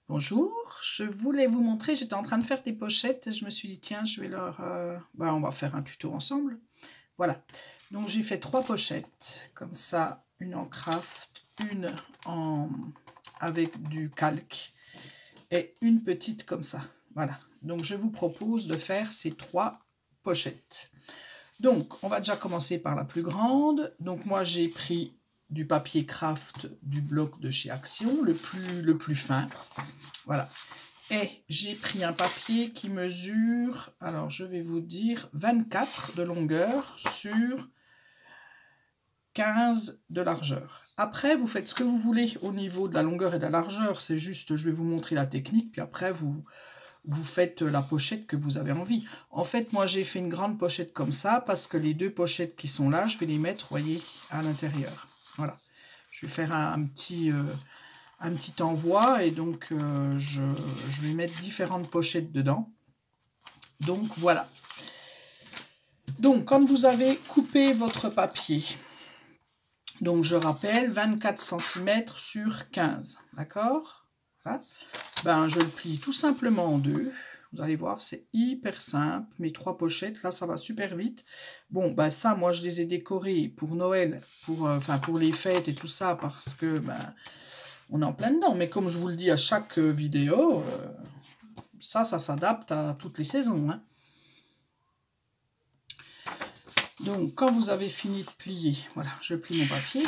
Bonjour, je voulais vous montrer, j'étais en train de faire des pochettes et je me suis dit tiens, je vais leur... on va faire un tuto ensemble. Voilà, donc j'ai fait 3 pochettes, comme ça, une en craft, une en... avec du calque et une petite comme ça. Voilà, donc je vous propose de faire ces 3 pochettes. Donc, on va déjà commencer par la plus grande. Donc moi, j'ai pris du papier craft du bloc de chez Action, le plus fin. Voilà. Et j'ai pris un papier qui mesure, alors je vais vous dire, 24 de longueur sur 15 de largeur. Après, vous faites ce que vous voulez au niveau de la longueur et de la largeur. C'est juste, je vais vous montrer la technique, puis après, vous faites la pochette que vous avez envie. En fait, moi, j'ai fait une grande pochette comme ça, parce que les 2 pochettes qui sont là, je vais les mettre, voyez, à l'intérieur. Voilà. Je vais faire un petit envoi et donc je vais mettre différentes pochettes dedans. Donc voilà. Donc quand vous avez coupé votre papier, donc je rappelle 24 cm sur 15, d'accord? Voilà. Ben, je le plie tout simplement en deux. Vous allez voir, c'est hyper simple. Mes 3 pochettes, là, ça va super vite. Bon, ben ça, moi, je les ai décorées pour Noël, pour les fêtes et tout ça, parce que ben, on est en plein dedans. Mais comme je vous le dis à chaque vidéo, ça s'adapte à toutes les saisons. Hein. Donc, quand vous avez fini de plier, voilà, je plie mon papier.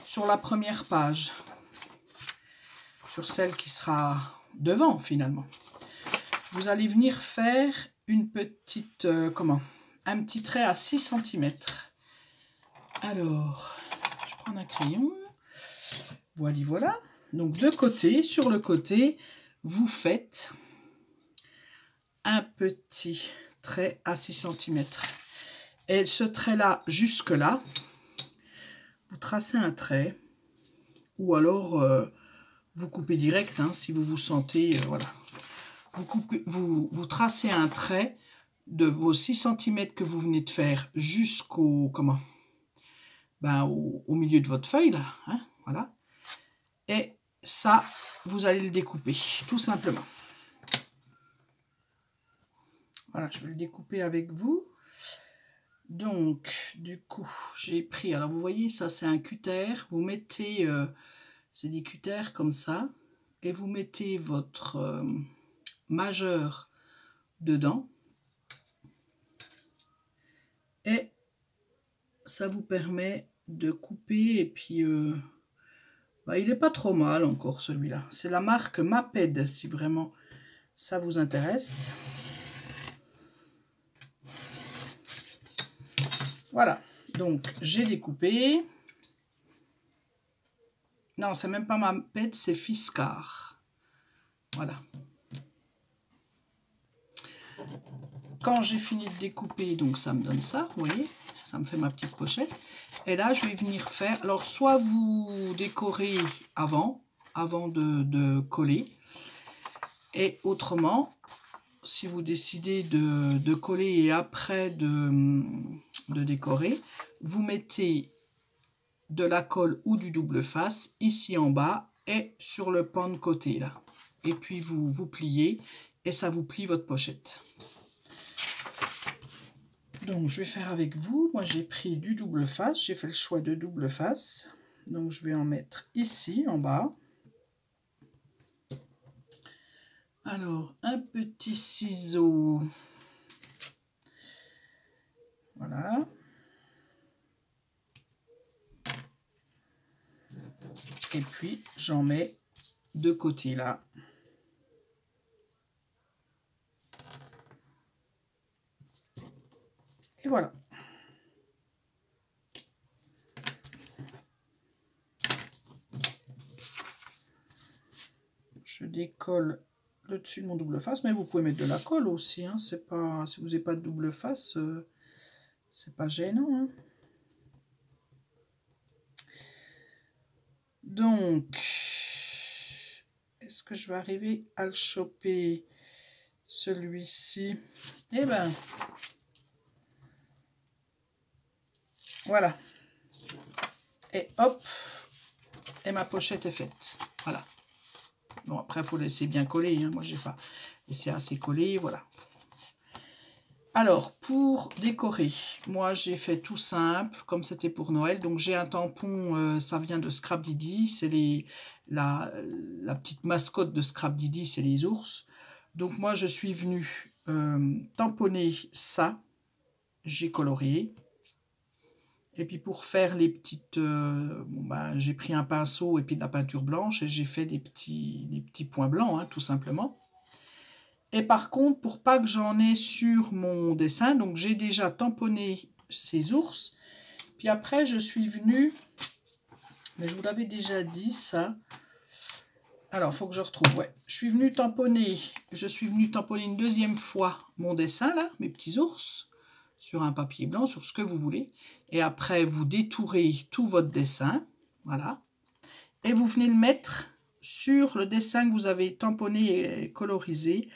Sur la première page, sur celle qui sera devant finalement, vous allez venir faire une petite, un petit trait à 6 cm. Alors, je prends un crayon. Voilà. Donc, de côté, sur le côté, vous faites un petit trait à 6 cm. Et ce trait-là, jusque-là, vous tracez un trait, ou alors vous coupez direct, hein, si vous vous sentez, voilà. Vous tracez un trait de vos 6 cm que vous venez de faire jusqu'au, au milieu de votre feuille, là, hein, voilà. Et ça, vous allez le découper, tout simplement. Voilà, je vais le découper avec vous. Donc, du coup, j'ai pris, alors vous voyez, ça c'est un cutter, vous mettez, c'est des cutters comme ça, et vous mettez votre majeur dedans, et ça vous permet de couper, et puis, il n'est pas trop mal encore celui-là. C'est la marque Maped, si vraiment ça vous intéresse. Voilà, donc j'ai découpé. Non, c'est même pas Maped, c'est Fiskars. Voilà. Quand j'ai fini de découper, donc ça me donne ça, vous voyez, ça me fait ma petite pochette. Et là, je vais venir faire, alors soit vous décorez avant de coller, et autrement, si vous décidez de coller et après de décorer, vous mettez de la colle ou du double face ici en bas et sur le pan de côté là. Et puis vous pliez et ça vous plie votre pochette. Donc je vais faire avec vous. Moi j'ai pris du double face, j'ai fait le choix de double face. Donc je vais en mettre ici en bas. Alors un petit ciseau. Voilà. Et puis j'en mets de côté là. Et voilà. Je décolle le dessus de mon double face, mais vous pouvez mettre de la colle aussi. Hein. C'est pas, si vous n'avez pas de double face, c'est pas gênant. Hein. Donc, est-ce que je vais arriver à le choper, celui-ci? Eh ben, voilà. Et hop, et ma pochette est faite. Voilà. Bon, après, il faut laisser bien coller. Hein. Moi, j'ai pas laissé assez coller. Voilà. Alors, pour décorer, moi, j'ai fait tout simple, comme c'était pour Noël. Donc, j'ai un tampon, ça vient de Scrap Didi. C'est la petite mascotte de Scrap Didi, c'est les ours. Donc, moi, je suis venue tamponner ça. J'ai colorié. Et puis pour faire les petites... bon ben, j'ai pris un pinceau et puis de la peinture blanche et j'ai fait des petits points blancs, hein, tout simplement. Et par contre, pour pas que j'en ai sur mon dessin, donc j'ai déjà tamponné ces ours. Puis après, je suis venue... Mais je vous l'avais déjà dit, ça. Alors, il faut que je retrouve, ouais. Je suis venue tamponner une deuxième fois mon dessin, là, mes petits ours, sur un papier blanc, sur ce que vous voulez. Et après, vous détourez tout votre dessin, voilà. Et vous venez le mettre sur le dessin que vous avez tamponné et colorisé.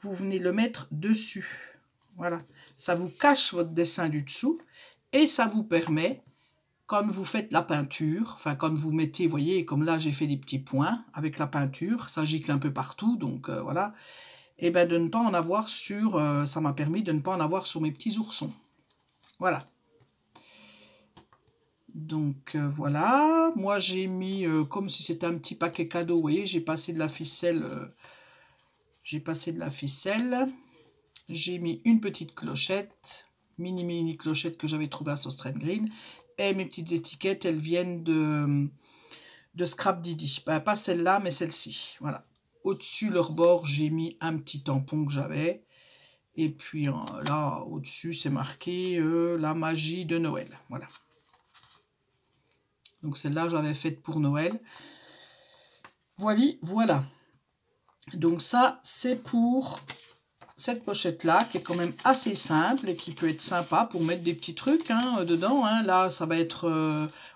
Vous venez le mettre dessus, voilà. Ça vous cache votre dessin du dessous et ça vous permet... Quand vous faites la peinture, enfin quand vous mettez, vous voyez, comme là j'ai fait des petits points avec la peinture, ça gicle un peu partout, donc voilà, et bien de ne pas en avoir sur, ça m'a permis de ne pas en avoir sur mes petits oursons. Voilà. Donc voilà, moi j'ai mis, comme si c'était un petit paquet cadeau, vous voyez, j'ai passé de la ficelle, j'ai mis une petite clochette, mini clochette que j'avais trouvée à Sostrand Green. Et mes petites étiquettes, elles viennent de Scrap Didi. Ben, pas celle-là, mais celle-ci. Voilà. Au-dessus, leur bord, j'ai mis un petit tampon que j'avais. Et puis là, au-dessus, c'est marqué la magie de Noël. Voilà. Donc celle-là, j'avais faite pour Noël. Voilà. Donc ça, c'est pour... cette pochette-là, qui est quand même assez simple et qui peut être sympa pour mettre des petits trucs hein, dedans. Hein. Là, ça va être...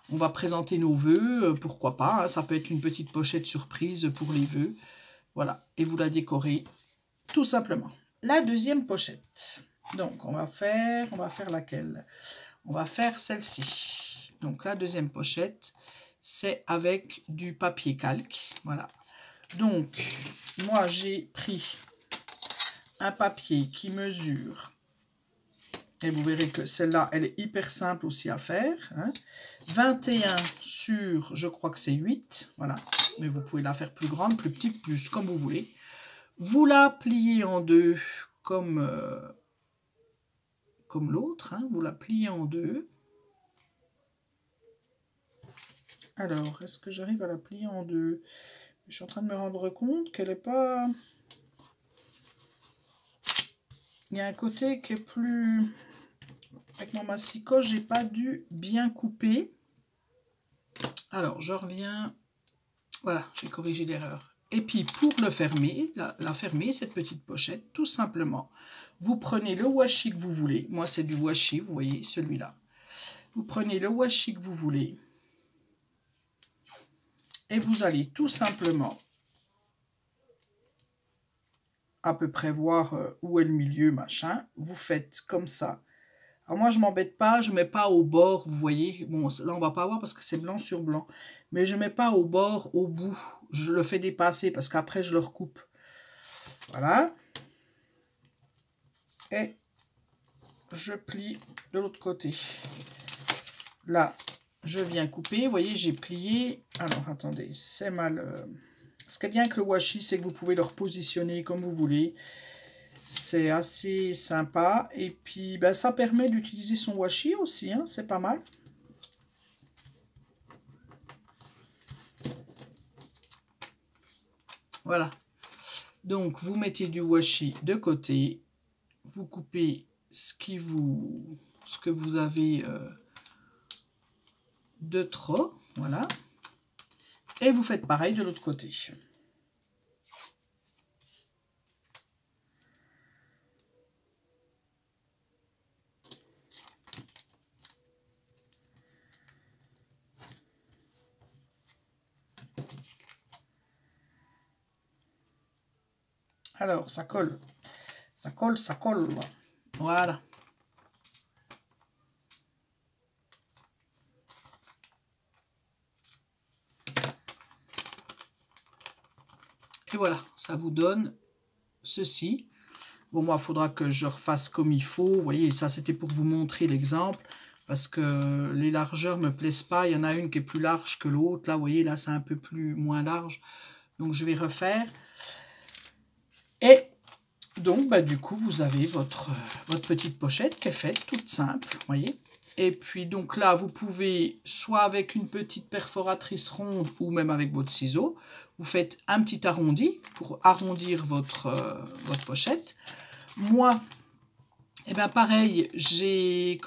on va présenter nos vœux, pourquoi pas. Hein. Ça peut être une petite pochette surprise pour les vœux. Voilà, et vous la décorez tout simplement. La deuxième pochette. Donc, on va faire laquelle? On va faire celle-ci. Donc, la deuxième pochette, c'est avec du papier calque. Voilà. Donc, moi, j'ai pris... un papier qui mesure, et vous verrez que celle-là, elle est hyper simple aussi à faire, hein. 21 sur, je crois que c'est 8, voilà, mais vous pouvez la faire plus grande, plus petite, plus comme vous voulez. Vous la pliez en deux comme l'autre, hein. Vous la pliez en deux. Alors, est-ce que j'arrive à la plier en deux? Je suis en train de me rendre compte qu'elle n'est pas... Il y a un côté qui est plus... Avec mon massicot, j'ai pas dû bien couper. Alors, je reviens. Voilà, j'ai corrigé l'erreur. Et puis, pour le fermer, la fermer, cette petite pochette, tout simplement, vous prenez le washi que vous voulez. Moi, c'est du washi, vous voyez, celui-là. Vous prenez le washi que vous voulez. Et vous allez tout simplement à peu près voir où est le milieu, machin. Vous faites comme ça. Alors moi, je m'embête pas, je mets pas au bord, vous voyez. Bon, là, on va pas voir parce que c'est blanc sur blanc. Mais je mets pas au bord, au bout. Je le fais dépasser parce qu'après, je le recoupe. Voilà. Et je plie de l'autre côté. Là, je viens couper. Vous voyez, j'ai plié. Alors, attendez, c'est mal. Ce qui est bien avec le washi, c'est que vous pouvez le repositionner comme vous voulez. C'est assez sympa. Et puis, ben, ça permet d'utiliser son washi aussi. Hein, c'est pas mal. Voilà. Donc, vous mettez du washi de côté. Vous coupez ce que vous avez de trop. Voilà. Et vous faites pareil de l'autre côté. Alors, ça colle. Ça colle, ça colle. Voilà. voilà, ça vous donne ceci. Bon, moi, il faudra que je refasse comme il faut. Vous voyez, ça, c'était pour vous montrer l'exemple. Parce que les largeurs ne me plaisent pas. Il y en a une qui est plus large que l'autre. Là, vous voyez, là, c'est un peu moins large. Donc, je vais refaire. Et donc, bah, du coup, vous avez votre petite pochette qui est faite, toute simple. Vous voyez. Et puis, donc là, vous pouvez, soit avec une petite perforatrice ronde ou même avec votre ciseau, vous faites un petit arrondi pour arrondir votre pochette. Moi, eh ben pareil, j'ai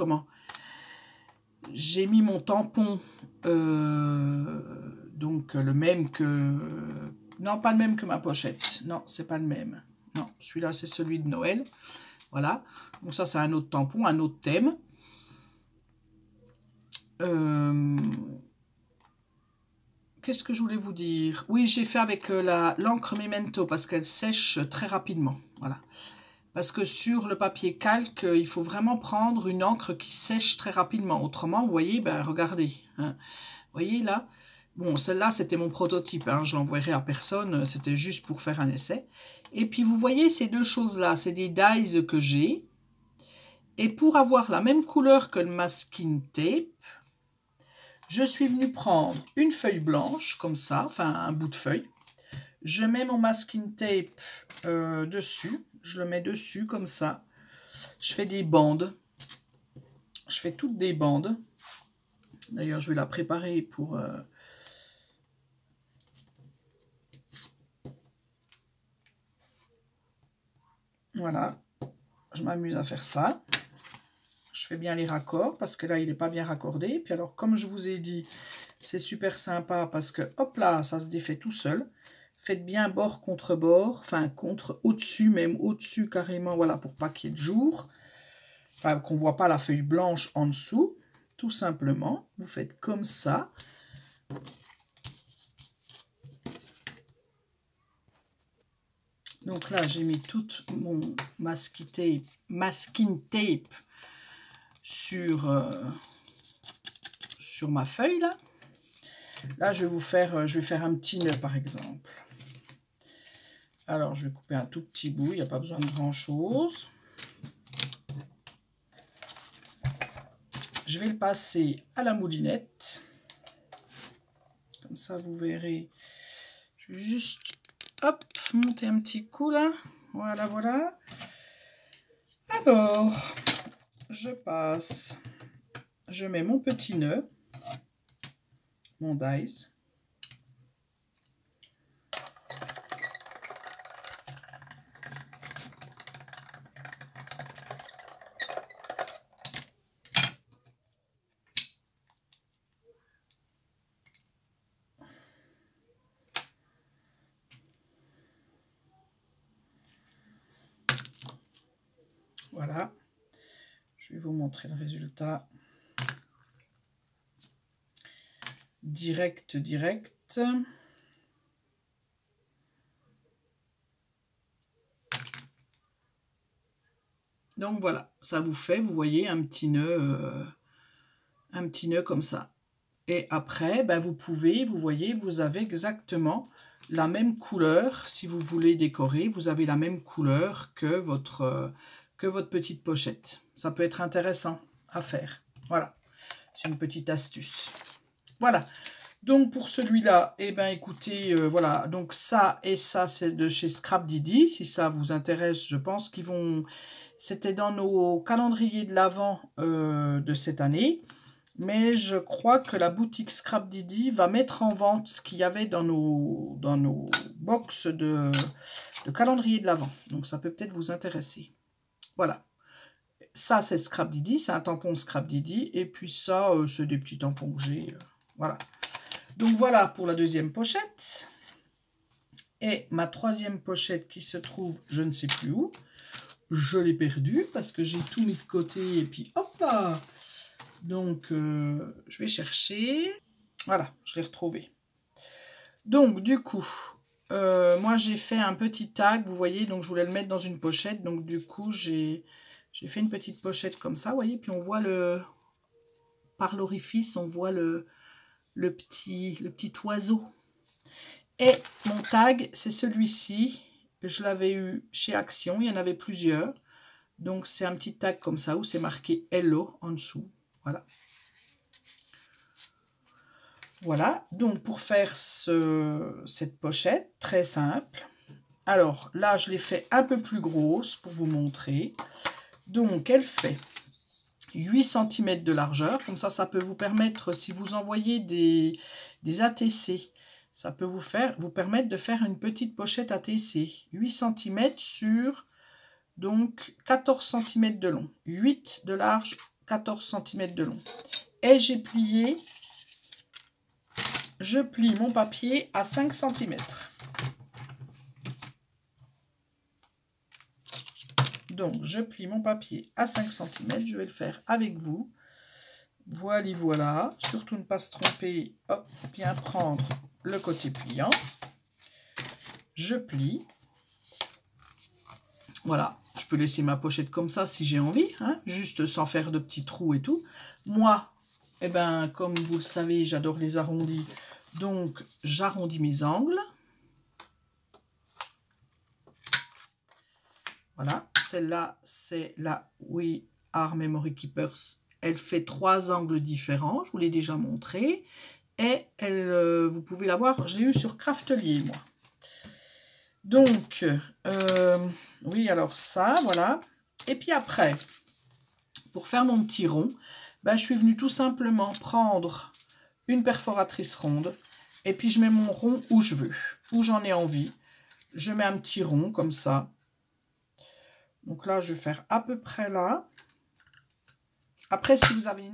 mis mon tampon, donc le même que... Non, pas le même que ma pochette. Non, c'est pas le même. Non, celui-là, c'est celui de Noël. Voilà. Donc ça, c'est un autre tampon, un autre thème. Qu'est-ce que je voulais vous dire? Oui, j'ai fait avec l'encre Memento parce qu'elle sèche très rapidement. Voilà. Parce que sur le papier calque, il faut vraiment prendre une encre qui sèche très rapidement. Autrement, vous voyez, ben regardez. Hein. Vous voyez là? Bon, celle-là, c'était mon prototype. Hein, je l'envoierai à personne. C'était juste pour faire un essai. Et puis, vous voyez ces deux choses-là. C'est des dies que j'ai. Et pour avoir la même couleur que le masking tape, je suis venue prendre une feuille blanche, comme ça, enfin un bout de feuille. Je mets mon masking tape dessus. Je le mets dessus, comme ça. Je fais des bandes. Je fais toutes des bandes. D'ailleurs, je vais la préparer pour... Voilà. Je m'amuse à faire ça. Je fais bien les raccords parce que là, il n'est pas bien raccordé. Puis alors, comme je vous ai dit, c'est super sympa parce que, hop là, ça se défait tout seul. Faites bien bord contre bord, enfin, au-dessus, même au-dessus carrément, voilà, pour pas qu'il y ait de jour. Enfin, qu'on ne voit pas la feuille blanche en dessous. Tout simplement, vous faites comme ça. Donc là, j'ai mis tout mon masking tape sur ma feuille là. Là, je vais faire un petit nœud par exemple. Alors, je vais couper un tout petit bout, il n'y a pas besoin de grand chose. Je vais le passer à la moulinette. Comme ça, vous verrez. Je vais juste, hop, monter un petit coup là. Voilà, voilà. Alors, je passe. Je mets mon petit nœud. Mon dies. Voilà, je vais vous montrer le résultat. Direct. Donc voilà, ça vous fait, vous voyez, un petit nœud comme ça. Et après, ben, vous pouvez, vous voyez, vous avez exactement la même couleur. Si vous voulez décorer, vous avez la même couleur que votre petite pochette. Ça peut être intéressant à faire. Voilà, c'est une petite astuce. Voilà, donc pour celui-là, eh ben écoutez, voilà, donc ça et ça, c'est de chez Scrap Didi. Si ça vous intéresse, je pense qu'ils vont... C'était dans nos calendriers de l'Avent de cette année. Mais je crois que la boutique Scrap Didi va mettre en vente ce qu'il y avait dans nos box de calendrier de l'Avent. Donc ça peut peut-être vous intéresser. Voilà. Ça, c'est Scrap Didi, c'est un tampon Scrap Didi. Et puis ça, c'est des petits tampons que j'ai. Voilà. Donc voilà pour la deuxième pochette. Et ma troisième pochette qui se trouve, je ne sais plus où. Je l'ai perdue parce que j'ai tout mis de côté. Et puis hop là. Donc je vais chercher. Voilà, je l'ai retrouvé. Donc du coup, moi j'ai fait un petit tag. Vous voyez, donc je voulais le mettre dans une pochette. Donc du coup, j'ai fait une petite pochette comme ça. Vous voyez, puis on voit par l'orifice, on voit le petit oiseau. Et mon tag, c'est celui-ci. Je l'avais eu chez Action, il y en avait plusieurs. Donc c'est un petit tag comme ça où c'est marqué Hello en dessous. Voilà. Voilà, donc pour faire cette pochette, très simple. Alors là, je l'ai fait un peu plus grosse pour vous montrer. Donc elle fait 8 cm de largeur. Comme ça peut vous permettre, si vous envoyez des ATC, ça peut vous permettre de faire une petite pochette ATC. 8 cm sur donc 14 cm de long. 8 de large, 14 cm de long. Et j'ai plié... Je plie mon papier à 5 cm. Donc, je plie mon papier à 5 cm. Je vais le faire avec vous. Voilà, voilà. Surtout ne pas se tromper. Hop, bien prendre le côté pliant. Je plie. Voilà. Je peux laisser ma pochette comme ça si j'ai envie. Hein, juste sans faire de petits trous et tout. Moi, eh ben, comme vous le savez, j'adore les arrondis. Donc, j'arrondis mes angles. Voilà, celle-là, c'est la We Are Memory Keepers. Elle fait 3 angles différents, je vous l'ai déjà montré. Et elle, vous pouvez la voir, je l'ai eu sur Craftelier, moi. Donc, oui, alors ça, voilà. Et puis après, pour faire mon petit rond, ben, je suis venue tout simplement prendre une perforatrice ronde. Et puis, je mets mon rond où je veux, où j'en ai envie. Je mets un petit rond comme ça. Donc là, je vais faire à peu près là. Après, si vous avez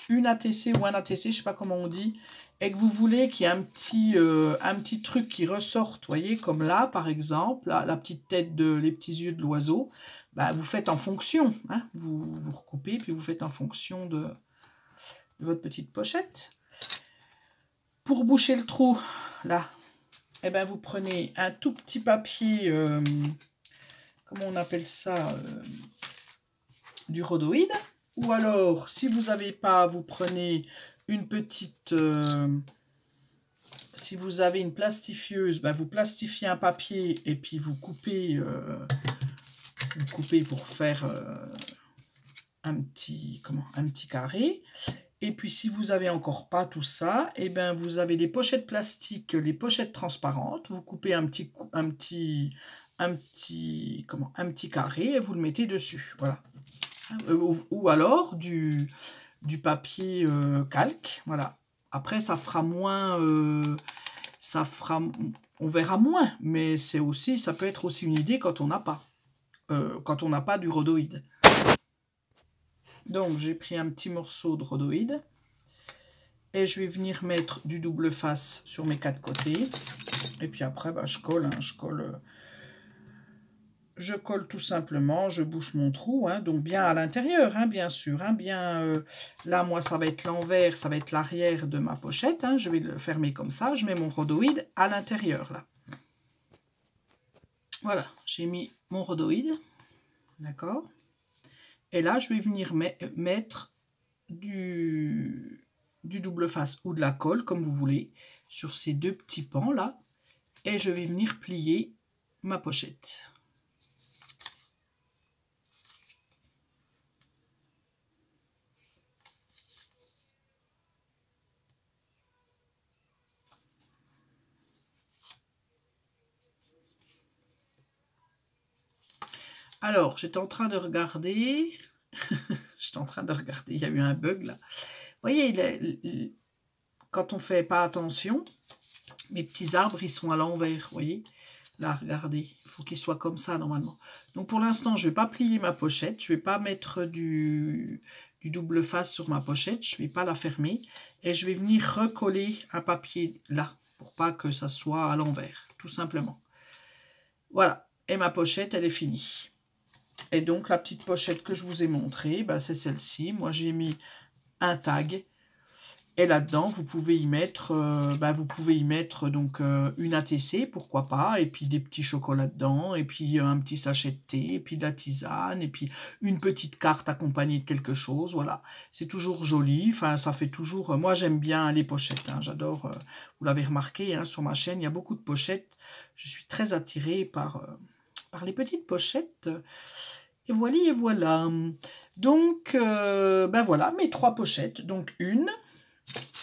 une ATC ou un ATC, je ne sais pas comment on dit, et que vous voulez qu'il y ait un petit truc qui ressorte, voyez, comme là, par exemple, là, la petite tête, les petits yeux de l'oiseau, bah, vous faites en fonction. Hein, vous recoupez, puis vous faites en fonction de votre petite pochette. Pour boucher le trou, là, eh ben, vous prenez un tout petit papier... comment on appelle ça, du rhodoïde. Ou alors, si vous n'avez pas, vous prenez une petite... si vous avez une plastifieuse, ben vous plastifiez un papier et puis vous coupez pour faire un petit carré. Et puis, si vous n'avez encore pas tout ça, et ben vous avez les pochettes plastiques, les pochettes transparentes. Vous coupez un petit carré et vous le mettez dessus. Voilà. Ou alors du papier calque. Voilà. Après, ça fera moins... on verra moins, mais ça peut être aussi une idée quand on n'a pas. Du rhodoïde. Donc, j'ai pris un petit morceau de rhodoïde. Et je vais venir mettre du double face sur mes 4 côtés. Et puis après, bah, je colle. Hein, je colle tout simplement. Je bouche mon trou. Hein, donc bien à l'intérieur, hein, bien sûr. Hein, là, moi, ça va être l'envers. Ça va être l'arrière de ma pochette. Hein, je vais le fermer comme ça. Je mets mon rhodoïde à l'intérieur, là. Voilà, j'ai mis mon rhodoïde. D'accord. Et là, je vais venir mettre du double face ou de la colle, comme vous voulez, sur ces 2 petits pans là. Et je vais venir plier ma pochette. Alors, j'étais en train de regarder. Il y a eu un bug là. Vous voyez, quand on ne fait pas attention, mes petits arbres, ils sont à l'envers, vous voyez. Là, regardez, il faut qu'ils soient comme ça normalement. Donc pour l'instant, je ne vais pas plier ma pochette. Je ne vais pas mettre du double face sur ma pochette. Je ne vais pas la fermer. Et je vais venir recoller un papier là, pour pas que ça soit à l'envers, tout simplement. Voilà, et ma pochette, elle est finie. Et donc, la petite pochette que je vous ai montrée, bah, c'est celle-ci. Moi, j'ai mis un tag. Et là-dedans, vous pouvez y mettre, donc une ATC, pourquoi pas, et puis des petits chocolats dedans, et puis un petit sachet de thé, et puis de la tisane, et puis une petite carte accompagnée de quelque chose, voilà. C'est toujours joli, enfin ça fait toujours... moi j'aime bien les pochettes, hein, j'adore, vous l'avez remarqué, hein, sur ma chaîne, il y a beaucoup de pochettes. Je suis très attirée par les petites pochettes. Et voilà, et voilà. Donc, voilà, mes 3 pochettes. Donc une...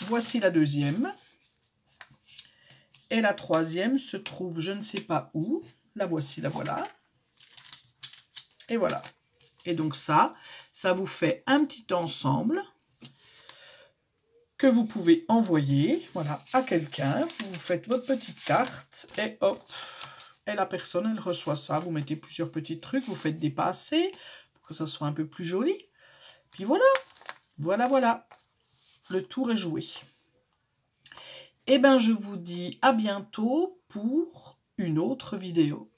Voici la deuxième. Et la troisième se trouve, je ne sais pas où. La voici, la voilà. Et voilà. Et donc ça vous fait un petit ensemble que vous pouvez envoyer, voilà, à quelqu'un. Vous faites votre petite carte et hop. Et la personne, elle reçoit ça. Vous mettez plusieurs petits trucs, vous faites dépasser pour que ça soit un peu plus joli. Puis voilà. Voilà, voilà. Le tour est joué. Eh bien, je vous dis à bientôt pour une autre vidéo.